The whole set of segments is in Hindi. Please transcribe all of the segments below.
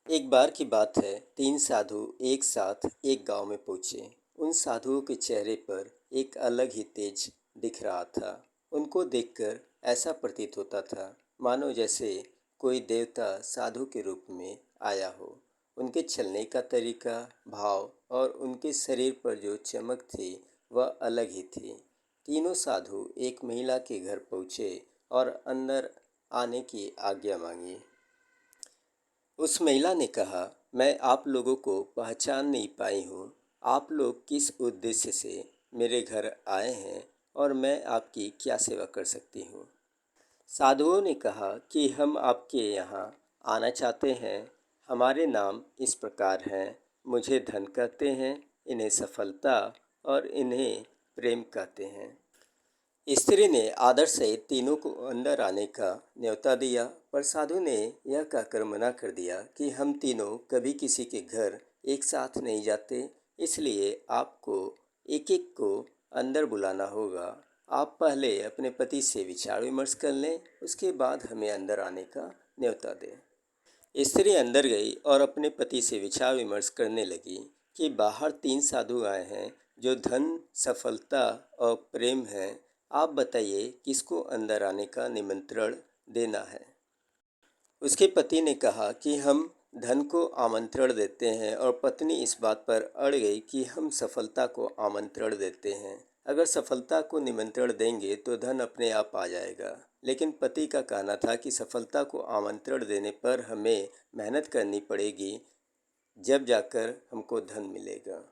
एक बार की बात है, तीन साधु एक साथ एक गांव में पहुंचे। उन साधुओं के चेहरे पर एक अलग ही तेज दिख रहा था। उनको देखकर ऐसा प्रतीत होता था मानो जैसे कोई देवता साधु के रूप में आया हो। उनके चलने का तरीका, भाव और उनके शरीर पर जो चमक थी वह अलग ही थी। तीनों साधु एक महिला के घर पहुंचे और अंदर आने की आज्ञा मांगी। उस महिला ने कहा, मैं आप लोगों को पहचान नहीं पाई हूँ। आप लोग किस उद्देश्य से मेरे घर आए हैं और मैं आपकी क्या सेवा कर सकती हूँ। साधुओं ने कहा कि हम आपके यहाँ आना चाहते हैं। हमारे नाम इस प्रकार हैं। मुझे धन कहते हैं, इन्हें सफलता और इन्हें प्रेम कहते हैं। स्त्री ने आदर से तीनों को अंदर आने का न्योता दिया, पर साधु ने यह कहकर मना कर दिया कि हम तीनों कभी किसी के घर एक साथ नहीं जाते, इसलिए आपको एक एक को अंदर बुलाना होगा। आप पहले अपने पति से विचार विमर्श कर लें, उसके बाद हमें अंदर आने का न्योता दें। स्त्री अंदर गई और अपने पति से विचार विमर्श करने लगी कि बाहर तीन साधु आए हैं जो धन, सफलता और प्रेम है। आप बताइए किसको अंदर आने का निमंत्रण देना है। उसके पति ने कहा कि हम धन को आमंत्रण देते हैं और पत्नी इस बात पर अड़ गई कि हम सफलता को आमंत्रण देते हैं। अगर सफलता को निमंत्रण देंगे तो धन अपने आप आ जाएगा, लेकिन पति का कहना था कि सफलता को आमंत्रण देने पर हमें मेहनत करनी पड़ेगी, जब जाकर हमको धन मिलेगा।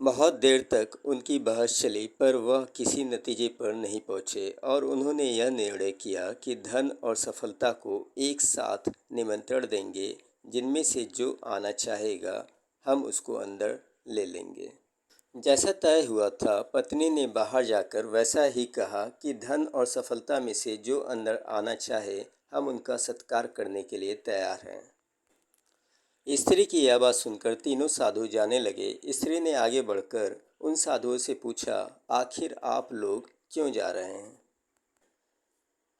बहुत देर तक उनकी बहस चली, पर वह किसी नतीजे पर नहीं पहुंचे और उन्होंने यह निर्णय किया कि धन और सफलता को एक साथ निमंत्रण देंगे। जिनमें से जो आना चाहेगा हम उसको अंदर ले लेंगे। जैसा तय हुआ था, पत्नी ने बाहर जाकर वैसा ही कहा कि धन और सफलता में से जो अंदर आना चाहे हम उनका सत्कार करने के लिए तैयार हैं। स्त्री की यह बात सुनकर तीनों साधु जाने लगे। स्त्री ने आगे बढ़कर उन साधुओं से पूछा, आखिर आप लोग क्यों जा रहे हैं?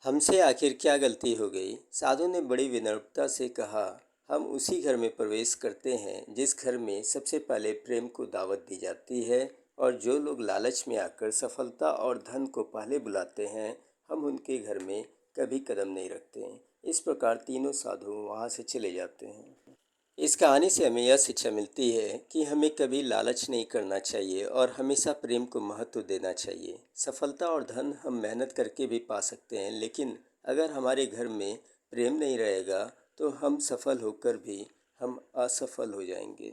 हमसे आखिर क्या गलती हो गई? साधु ने बड़ी विनम्रता से कहा, हम उसी घर में प्रवेश करते हैं जिस घर में सबसे पहले प्रेम को दावत दी जाती है, और जो लोग लालच में आकर सफलता और धन को पहले बुलाते हैं, हम उनके घर में कभी कदम नहीं रखते। इस प्रकार तीनों साधु वहाँ से चले जाते हैं। इस कहानी से हमें यह शिक्षा मिलती है कि हमें कभी लालच नहीं करना चाहिए और हमेशा प्रेम को महत्व देना चाहिए। सफलता और धन हम मेहनत करके भी पा सकते हैं, लेकिन अगर हमारे घर में प्रेम नहीं रहेगा तो हम सफल होकर भी हम असफल हो जाएंगे।